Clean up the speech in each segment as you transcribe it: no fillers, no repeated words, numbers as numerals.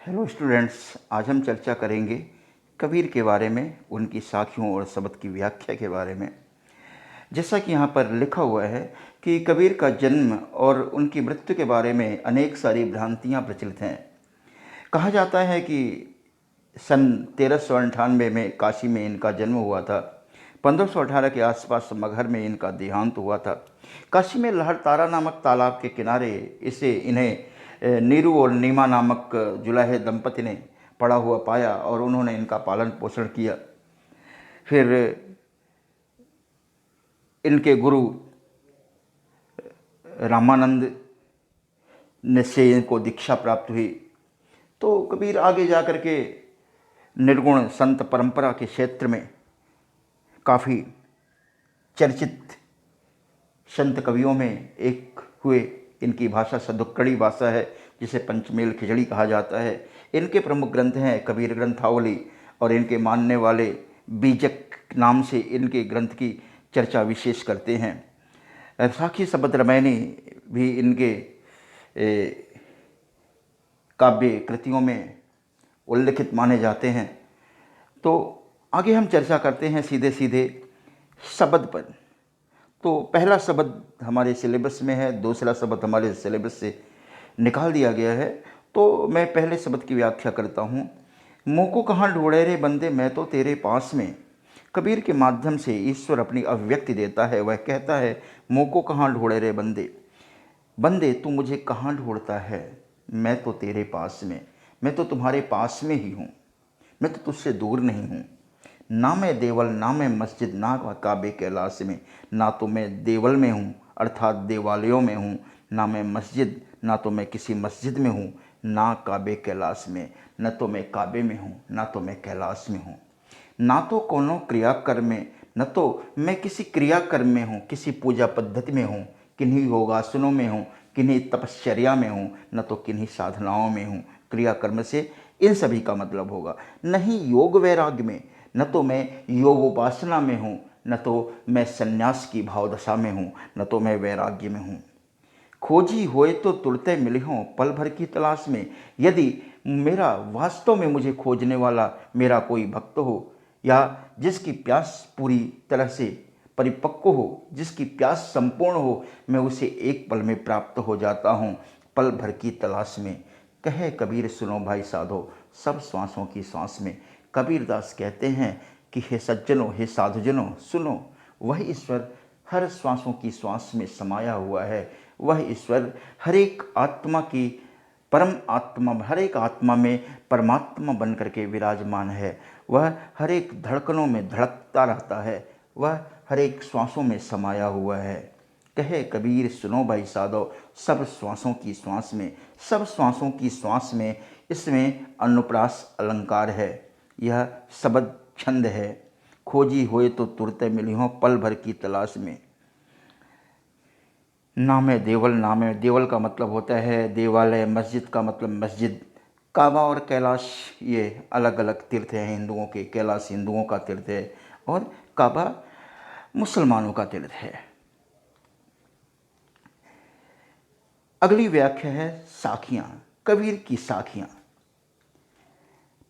Hello students, आज हम चर्चा करेंगे कबीर के बारे में, उनकी साखियों और शब्द की व्याख्या के बारे में। जैसा कि यहाँ पर लिखा हुआ है कि कबीर का जन्म और उनकी मृत्यु के बारे में अनेक सारी भ्रांतियाँ प्रचलित हैं। कहा जाता है कि सन 1398 में काशी में इनका जन्म हुआ था। 1518 के आसपास मगहर में इनका देहांत हुआ था। काशी में लहरतारा नामक तालाब के किनारे इन्हें नीरू और नीमा नामक जुलाहे दंपति ने पड़ा हुआ पाया और उन्होंने इनका पालन पोषण किया। फिर इनके गुरु रामानंद ने से इनको दीक्षा प्राप्त हुई। तो कबीर आगे जा कर के निर्गुण संत परंपरा के क्षेत्र में काफ़ी चर्चित संत कवियों में एक हुए। इनकी भाषा सदुक्कड़ी भाषा है, जिसे पंचमेल खिचड़ी कहा जाता है। इनके प्रमुख ग्रंथ हैं कबीर ग्रंथावली, और इनके मानने वाले बीजक नाम से इनके ग्रंथ की चर्चा विशेष करते हैं। साखी शब्द रामायणी भी इनके काव्य कृतियों में उल्लिखित माने जाते हैं। तो आगे हम चर्चा करते हैं सीधे सीधे शब्द पर। तो पहला शब्द हमारे सिलेबस में है, दूसरा शब्द हमारे सिलेबस से निकाल दिया गया है। तो मैं पहले शब्द की व्याख्या करता हूँ। मुँह को कहाँ ढूंढे रे बंदे, मैं तो तेरे पास में। कबीर के माध्यम से ईश्वर अपनी अभिव्यक्ति देता है। वह कहता है, मुँह को कहाँ ढूंढे रे बंदे, बंदे तू मुझे कहाँ ढूंढता है, मैं तो तेरे पास में। मैं तो तुम्हारे पास में ही हूँ, मैं तो तुझसे दूर नहीं हूँ। ना मैं देवल ना मैं मस्जिद ना काबे कैलाश में। ना तो मैं देवल में हूँ अर्थात देवालयों में हूँ, ना मैं मस्जिद ना तो मैं किसी मस्जिद में हूँ, ना काबे कैलाश में, न तो मैं काबे में हूँ ना तो मैं कैलाश में हूँ। ना तो कोनो क्रियाकर्म में, न तो मैं किसी क्रियाकर्म में हूँ, किसी पूजा पद्धति में हूँ, किन्हीं योगासनों में हूँ, किन्हीं तपश्चर्या में हूँ, न तो किन्हीं साधनाओं में हूँ। क्रियाकर्म से इन सभी का मतलब होगा। नहीं योग वैराग्य में, न तो मैं योग उपासना में हूँ, न तो मैं संन्यास की भावदशा में हूँ, न तो मैं वैराग्य में हूँ। खोजी होए तो तुरते मिले हों पल भर की तलाश में। यदि मेरा वास्तव में मुझे खोजने वाला मेरा कोई भक्त हो, या जिसकी प्यास पूरी तरह से परिपक्व हो, जिसकी प्यास संपूर्ण हो, मैं उसे एक पल में प्राप्त हो जाता हूँ, पल भर की तलाश में। कहे कबीर सुनो भाई साधो, सब श्वासों की श्वास में। कबीरदास कहते हैं कि हे सज्जनों, हे साधुजनों, सुनो, वह ईश्वर हर श्वासों की श्वास में समाया हुआ है। वह ईश्वर हर एक आत्मा की परम आत्मा, हर एक आत्मा में परमात्मा बन करके विराजमान है। वह हर एक धड़कनों में धड़कता रहता है। वह हर एक श्वासों में समाया हुआ है। कहे कबीर सुनो भाई साधो, सब श्वासों की श्वास में। सब श्वासों की श्वास में, इसमें अनुप्रास अलंकार है। यह शब्द छंद है। खोजी होए तो तुरते मिली हों पल भर की तलाश में। नाम है देवल, नाम है देवल का मतलब होता है देवालय, मस्जिद का मतलब मस्जिद। काबा और कैलाश ये अलग अलग तीर्थ हैं हिंदुओं के। कैलाश हिंदुओं का तीर्थ है और काबा मुसलमानों का तीर्थ है। अगली व्याख्या है साखियाँ, कबीर की साखियाँ।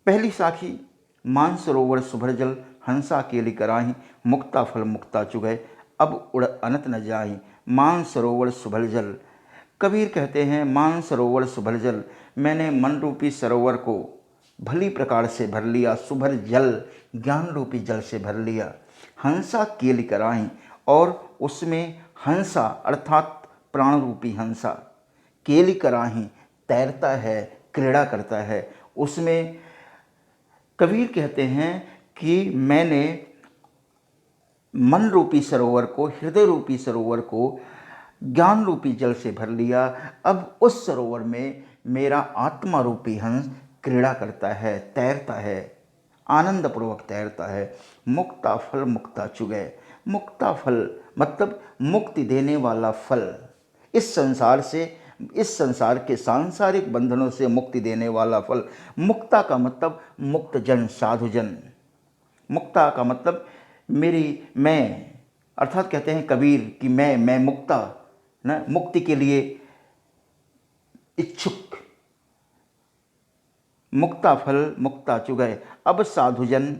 पहली साखी, मानसरोवर सुभरजल, हंसा केली कराही, मुक्ता फल मुक्ता चुगय, अब उड़ अनत न जाही। मानसरोवर सुभरजल, कबीर कहते हैं मानसरोवर सुभरजल, मैंने मन रूपी सरोवर को भली प्रकार से भर लिया। सुभर जल, ज्ञान रूपी जल से भर लिया। हंसा केली कराही, और उसमें हंसा अर्थात प्राण रूपी हंसा, केली कराही तैरता है, क्रीड़ा करता है। उसमें कबीर कहते हैं कि मैंने मन रूपी सरोवर को, हृदय रूपी सरोवर को ज्ञान रूपी जल से भर लिया। अब उस सरोवर में मेरा आत्मा रूपी हंस क्रीड़ा करता है, तैरता है, आनंदपूर्वक तैरता है। मुक्ता फल मुक्ता चुगय, मुक्ता फल मतलब मुक्ति देने वाला फल। इस संसार से, इस संसार के सांसारिक बंधनों से मुक्ति देने वाला फल। मुक्ता का मतलब मुक्त जन, साधुजन। मुक्ता का मतलब मेरी, मैं, अर्थात कहते हैं कबीर कि मैं मुक्ता, ना मुक्ति के लिए इच्छुक, मुक्ता फल मुक्ता चुगय। अब साधुजन,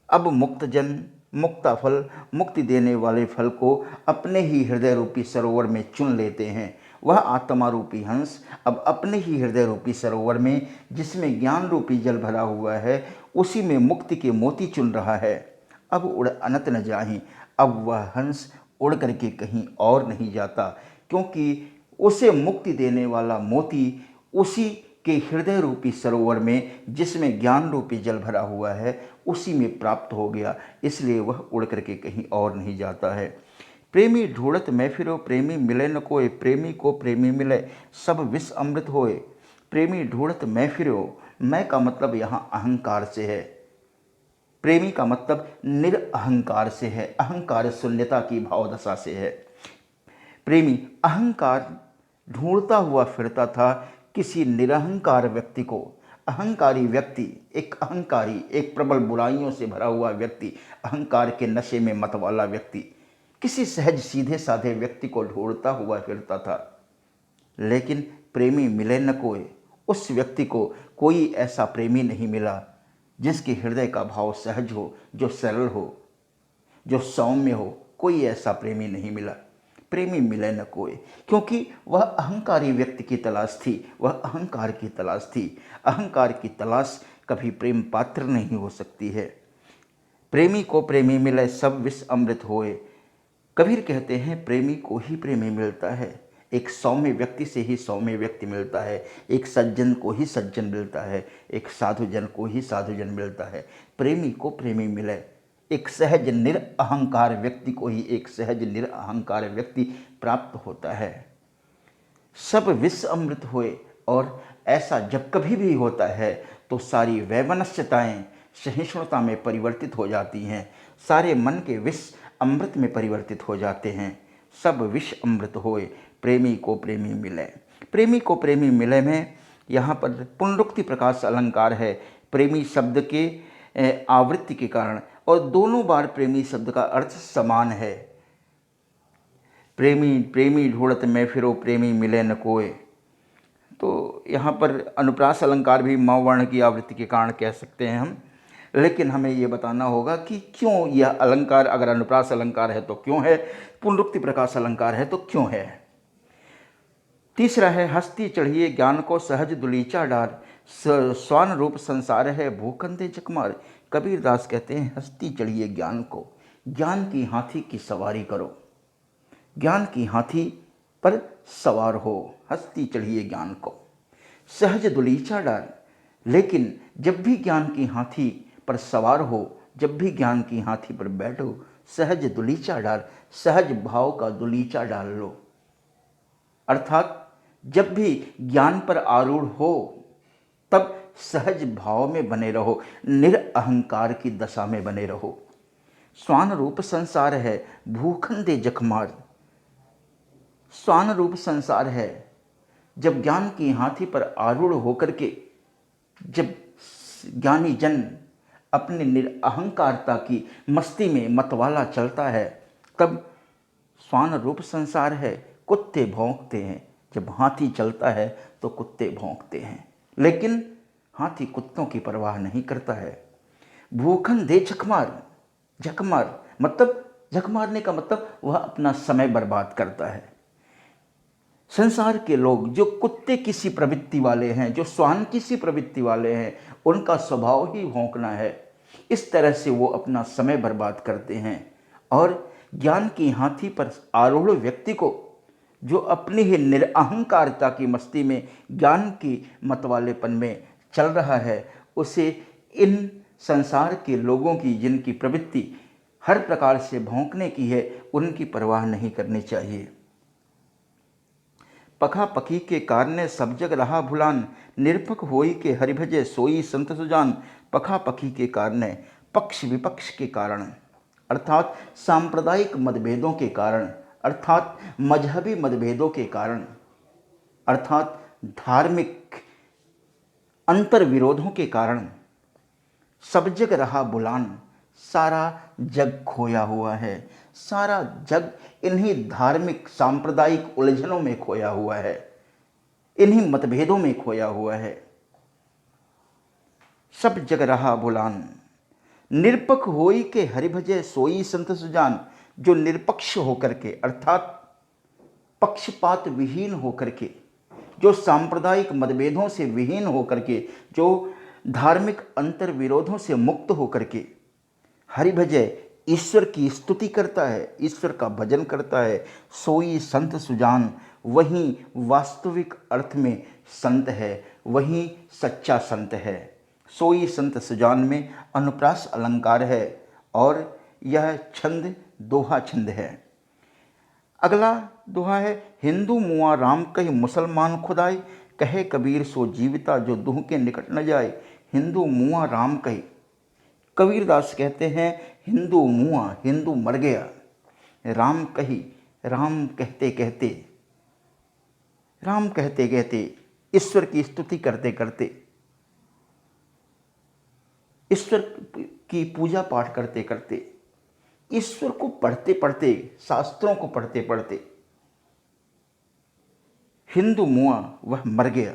अब मुक्तजन मुक्ता फल, मुक्ति देने वाले फल को अपने ही हृदय रूपी सरोवर में चुन लेते हैं। वह आत्मा रूपी हंस अब अपने ही हृदय रूपी सरोवर में, जिसमें ज्ञान रूपी जल भरा हुआ है, उसी में मुक्ति के मोती चुन रहा है। अब उड़ अनंत न जाहि, अब वह हंस उड़ करके कहीं और नहीं जाता, क्योंकि उसे मुक्ति देने वाला मोती उसी के हृदय रूपी सरोवर में, जिसमें ज्ञान रूपी जल भरा हुआ है, उसी में प्राप्त हो गया। इसलिए वह उड़ करके कहीं और नहीं जाता है। प्रेमी ढूंढत मैं फिरो, प्रेमी मिले न कोय, प्रेमी को प्रेमी मिले सब विष अमृत होए। प्रेमी ढूंढत मैं फिरो, मैं का मतलब यहाँ अहंकार से है, प्रेमी का मतलब निरअहंकार से है, अहंकार शून्यता की भावदशा से है। प्रेमी अहंकार ढूंढता हुआ फिरता था किसी निरहंकार व्यक्ति को। अहंकारी व्यक्ति, एक अहंकारी, एक प्रबल बुराइयों से भरा हुआ व्यक्ति, अहंकार के नशे में मत वाला व्यक्ति किसी सहज सीधे साधे व्यक्ति को ढूंढता हुआ फिरता था। लेकिन प्रेमी मिले न कोई, उस व्यक्ति को कोई ऐसा प्रेमी नहीं मिला जिसके हृदय का भाव सहज हो, जो सरल हो, जो सौम्य हो। कोई ऐसा प्रेमी नहीं मिला। प्रेमी मिले न कोई, क्योंकि वह अहंकारी व्यक्ति की तलाश थी, वह अहंकार की तलाश थी। अहंकार की तलाश कभी प्रेम पात्र नहीं हो सकती है। प्रेमी को प्रेमी मिले सब विष अमृत होए। कबीर कहते हैं प्रेमी को ही प्रेमी मिलता है, एक सौम्य व्यक्ति से ही सौम्य व्यक्ति मिलता है, एक सज्जन को ही सज्जन मिलता है, एक साधुजन को ही साधुजन मिलता है। प्रेमी को प्रेमी मिले, एक सहज निरअहंकार व्यक्ति को ही एक सहज निरअहंकार व्यक्ति प्राप्त होता है। सब विष अमृत होए, और ऐसा जब कभी भी होता है तो सारी वैमनस्यताएं सहिष्णुता में परिवर्तित हो जाती हैं, सारे मन के विष अमृत में परिवर्तित हो जाते हैं। सब विष अमृत होए, प्रेमी को प्रेमी मिले। प्रेमी को प्रेमी मिले में यहाँ पर पुनरुक्ति प्रकाश अलंकार है, प्रेमी शब्द के आवृत्ति के कारण, और दोनों बार प्रेमी शब्द का अर्थ समान है। प्रेमी प्रेमी ढूंढत मैं फिरो, प्रेमी मिले न कोय। तो यहाँ पर अनुप्रास अलंकार भी म वर्ण की आवृत्ति के कारण कह सकते हैं हम, लेकिन हमें ये बताना होगा कि क्यों यह अलंकार, अगर अनुप्रास अलंकार है तो क्यों है, पुनरुक्ति प्रकाश अलंकार है तो क्यों है। तीसरा है हस्ती चढ़िए ज्ञान को सहज दुलीचा डार, स्वान रूप संसार है भूखंदे चकमार। कबीरदास कहते हैं हस्ती चढ़िए ज्ञान को, ज्ञान की हाथी की सवारी करो, ज्ञान की हाथी पर सवार हो, हस्ती चढ़िए ज्ञान को सहज दुलीचा डार। लेकिन जब भी ज्ञान की हाथी पर सवार हो, जब भी ज्ञान की हाथी पर बैठो, सहज दुलीचा डाल, सहज भाव का दुलीचा डाल लो। अर्थात जब भी ज्ञान पर आरूढ़ हो तब सहज भाव में बने रहो, निरअहंकार की दशा में बने रहो। स्वान रूप संसार है भूखंदे जखमार, स्वान रूप संसार है। जब ज्ञान की हाथी पर आरूढ़ होकर के जब ज्ञानी जन अपने निरअहंकारता की मस्ती में मतवाला चलता है, तब स्वान रूप संसार है, कुत्ते भौंकते हैं। जब हाथी चलता है तो कुत्ते भौंकते हैं, लेकिन हाथी कुत्तों की परवाह नहीं करता है। भूखन दे झकमार, झकमार मतलब, झक मारने का मतलब वह अपना समय बर्बाद करता है। संसार के लोग जो कुत्ते की सी प्रवृत्ति वाले हैं, जो श्वान की सी प्रवृत्ति वाले हैं, उनका स्वभाव ही भौंकना है। इस तरह से वो अपना समय बर्बाद करते हैं। और ज्ञान की हाथी पर आरूढ़ व्यक्ति को, जो अपनी ही निरअहंकारता की मस्ती में ज्ञान की मतवालेपन में चल रहा है, उसे इन संसार के लोगों की, जिनकी प्रवृत्ति हर प्रकार से भौंकने की है, उनकी परवाह नहीं करनी चाहिए। पखा पखी के कारणे सब जग रहा भुलान, निरपक होई के हरिभजे सोई संत सुजान। पखा पखी के कारणे, पक्ष विपक्ष के कारण, अर्थात सांप्रदायिक मतभेदों के कारण, अर्थात मजहबी मतभेदों के कारण, अर्थात धार्मिक अंतर विरोधों के कारण सब जग रहा बुलान, सारा जग खोया हुआ है। सारा जग इन्हीं धार्मिक सांप्रदायिक उलझनों में खोया हुआ है, इन्हीं मतभेदों में खोया हुआ है। सब जग रहा बुलान। निरपक होई के हरि भजे सोई संत सुजान। जो निरपक्ष होकर के अर्थात पक्षपात विहीन होकर के, जो सांप्रदायिक मतभेदों से विहीन होकर के, जो धार्मिक अंतर विरोधों से मुक्त होकर के हरि भजय ईश्वर की स्तुति करता है, ईश्वर का भजन करता है, सोई संत सुजान, वही वास्तविक अर्थ में संत है, वही सच्चा संत है। सोई संत सुजान में अनुप्रास अलंकार है और यह छंद दोहा छंद है। अगला दोहा है, हिंदू मुआ राम कही मुसलमान खुदाई। कहे कबीर सो जीविता जो दुह के निकट न जाए। हिंदू मुआ राम कही, कबीरदास कहते हैं हिंदू मुआ, हिंदू मर गया। राम कही, राम कहते कहते, राम कहते कहते, ईश्वर की स्तुति करते करते, ईश्वर की पूजा पाठ करते करते, ईश्वर को पढ़ते पढ़ते, शास्त्रों को पढ़ते पढ़ते हिंदू मुआ, वह मर गया।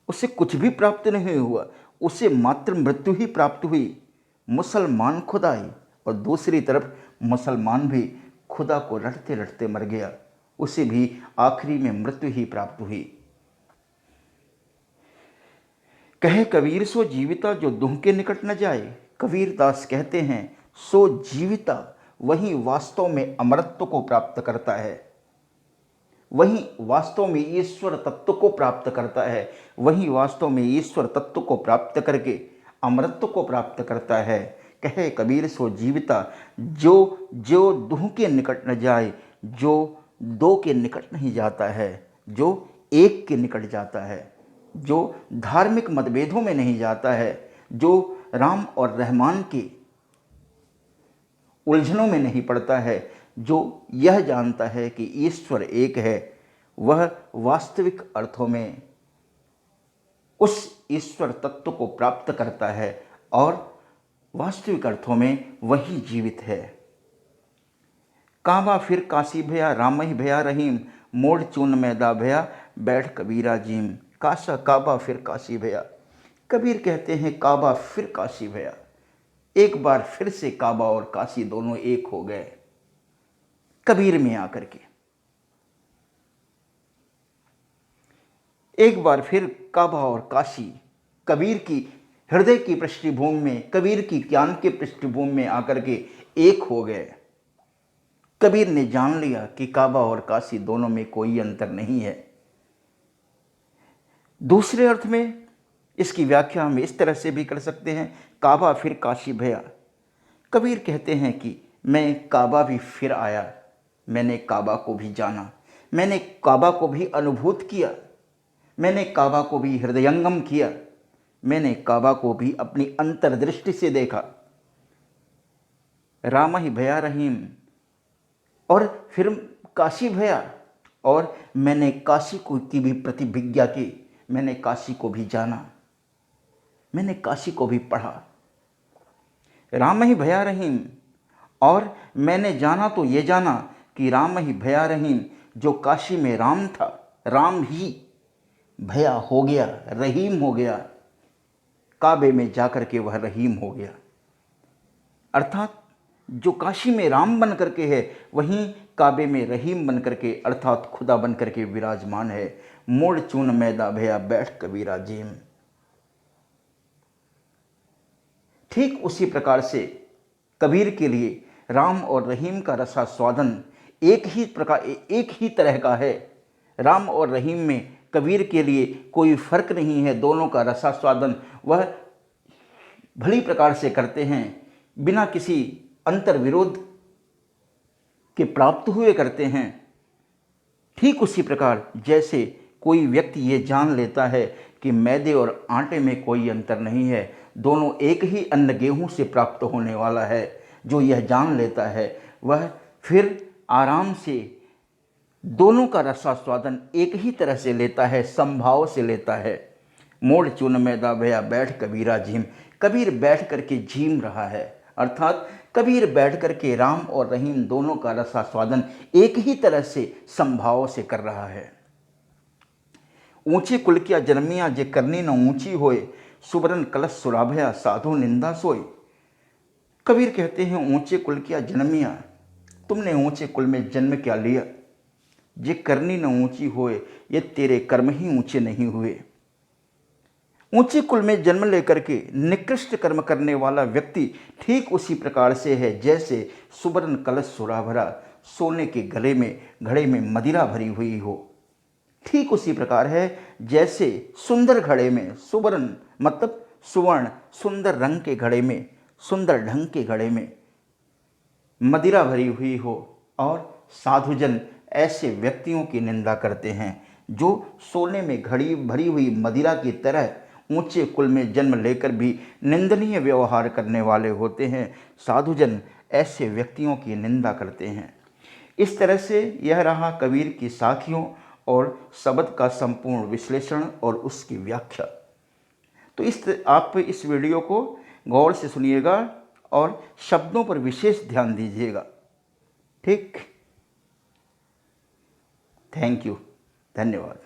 उसे कुछ भी प्राप्त नहीं हुआ, उसे मात्र मृत्यु ही प्राप्त हुई। मुसलमान खुदाई, और दूसरी तरफ मुसलमान भी खुदा को रटते रटते मर गया, उसे भी आखिरी में मृत्यु ही प्राप्त हुई। कहे कबीर सो जीविता जो दुह के निकट न जाए। कबीरदास कहते हैं सो जीविता, वही वास्तव में अमरत्व को प्राप्त करता है, वही वास्तव में ईश्वर तत्व को प्राप्त करता है, वही वास्तव में ईश्वर तत्व को प्राप्त करके अमरत्व को प्राप्त करता है। कहे कबीर सो जीविता जो जो दुह के निकट न जाए, जो दो के निकट नहीं जाता है, जो एक के निकट जाता है, जो धार्मिक मतभेदों में नहीं जाता है, जो राम और रहमान की उलझनों में नहीं पड़ता है, जो यह जानता है कि ईश्वर एक है, वह वास्तविक अर्थों में उस ईश्वर तत्व को प्राप्त करता है और वास्तविक अर्थों में वही जीवित है। काबा फिर काशी भया, राम ही भया रहीम। मोड़ चून मैदा भया, बैठ कबीरा जीम। काशा काबा फिर काशी भया। कबीर कहते हैं काबा फिर काशी भया, एक बार फिर से काबा और काशी दोनों एक हो गए कबीर में आकर के। एक बार फिर काबा और काशी कबीर की हृदय की पृष्ठभूमि में, कबीर की ज्ञान के पृष्ठभूमि में आकर के एक हो गए। कबीर ने जान लिया कि काबा और काशी दोनों में कोई अंतर नहीं है। दूसरे अर्थ में इसकी व्याख्या हम इस तरह से भी कर सकते हैं, काबा फिर काशी भया। कबीर कहते हैं कि मैं काबा भी फिर आया, मैंने काबा को भी जाना, मैंने काबा को भी अनुभूत किया, मैंने काबा को भी हृदयंगम किया, मैंने काबा को भी अपनी अंतर्दृष्टि से देखा। राम ही भया रहीम, और फिर काशी भया, और मैंने काशी को की भी प्रतिभिज्ञा की, मैंने काशी को भी जाना, मैंने काशी को भी पढ़ा। राम ही भया रहीम, और मैंने जाना तो ये जाना कि राम ही भया रहीम, जो काशी में राम था, राम ही भया हो गया, रहीम हो गया, काबे में जाकर के वह रहीम हो गया। अर्थात जो काशी में राम बन करके है, वहीं काबे में रहीम बन करके अर्थात खुदा बन करके विराजमान है। मोड़ चून मैदा भया, बैठ कबीरा जीम। ठीक उसी प्रकार से कबीर के लिए राम और रहीम का रसास्वादन एक ही तरह का है। राम और रहीम में कबीर के लिए कोई फर्क नहीं है, दोनों का रसास्वादन वह भली प्रकार से करते हैं, बिना किसी अंतर विरोध के प्राप्त हुए करते हैं। ठीक उसी प्रकार जैसे कोई व्यक्ति ये जान लेता है कि मैदे और आटे में कोई अंतर नहीं है, दोनों एक ही अन्न गेहूं से प्राप्त होने वाला है, जो यह जान लेता है वह फिर आराम से दोनों का रसास्वादन एक ही तरह से लेता है, संभाव से लेता है। मोड़ चून मैदा भया, बैठ कबीरा झीम। कबीर बैठ करके झीम रहा है, अर्थात कबीर बैठ करके राम और रहीम दोनों का रसास्वादन एक ही तरह से संभाव से कर रहा है। ऊंचे कुल किया जन्मिया जे करनी न ऊंची होए, सुबरन कलश सुराभया साधु निंदा सोई। कबीर कहते हैं, ऊंचे कुल क्या जन्मिया, तुमने ऊंचे कुल में जन्म क्या लिया। जे करनी न ऊंची होए, ये तेरे कर्म ही ऊंचे नहीं हुए। ऊंचे कुल में जन्म लेकर के निकृष्ट कर्म करने वाला व्यक्ति ठीक उसी प्रकार से है जैसे सुवर्ण कलश सुराभरा, सोने के गले में घड़े में मदिरा भरी हुई हो। ठीक उसी प्रकार है जैसे सुंदर घड़े में, सुवर्ण मतलब सुवर्ण, सुंदर रंग के घड़े में, सुंदर ढंग के घड़े में मदिरा भरी हुई हो। और साधुजन ऐसे व्यक्तियों की निंदा करते हैं जो सोने में घड़ी भरी हुई मदिरा की तरह ऊंचे कुल में जन्म लेकर भी निंदनीय व्यवहार करने वाले होते हैं। साधुजन ऐसे व्यक्तियों की निंदा करते हैं। इस तरह से यह रहा कबीर की साखियों और शब्द का संपूर्ण विश्लेषण और उसकी व्याख्या। तो आप इस वीडियो को गौर से सुनिएगा और शब्दों पर विशेष ध्यान दीजिएगा। ठीक, थैंक यू, धन्यवाद।